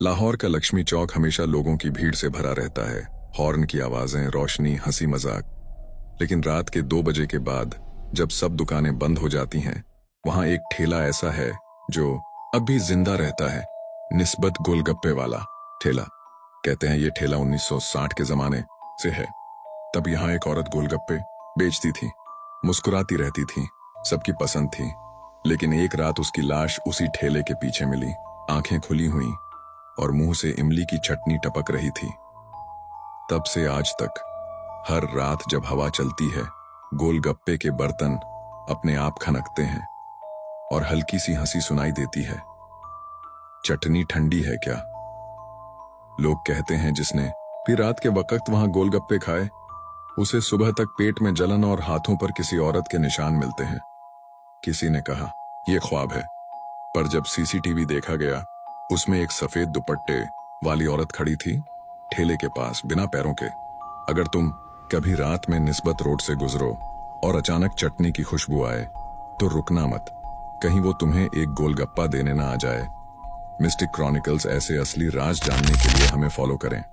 लाहौर का लक्ष्मी चौक हमेशा लोगों की भीड़ से भरा रहता है। हॉर्न की आवाजें, रोशनी, हंसी मजाक। लेकिन रात के 2 बजे के बाद जब सब दुकानें बंद हो जाती हैं, वहां एक ठेला ऐसा है जो अब भी जिंदा रहता है। निस्बत गोलगप्पे वाला ठेला। कहते हैं ये ठेला 1960 के जमाने से है। तब यहाँ एक औरत गोलगप्पे बेचती थी, मुस्कुराती रहती थी, सबकी पसंद थी। लेकिन एक रात उसकी लाश उसी ठेले के पीछे मिली, आंखें खुली हुई और मुंह से इमली की चटनी टपक रही थी। तब से आज तक हर रात जब हवा चलती है, गोलगप्पे के बर्तन अपने आप खनकते हैं और हल्की सी हंसी सुनाई देती है। चटनी ठंडी है क्या? लोग कहते हैं जिसने भी रात के वक्त वहां गोलगप्पे खाए, उसे सुबह तक पेट में जलन और हाथों पर किसी औरत के निशान मिलते हैं। किसी ने कहा यह ख्वाब है, पर जब सीसीटीवी देखा गया, उसमें एक सफेद दुपट्टे वाली औरत खड़ी थी ठेले के पास, बिना पैरों के। अगर तुम कभी रात में निस्बत रोड से गुजरो और अचानक चटनी की खुशबू आए, तो रुकना मत, कहीं वो तुम्हें एक गोलगप्पा देने ना आ जाए। मिस्टिक क्रॉनिकल्स ऐसे असली राज जानने के लिए हमें फॉलो करें।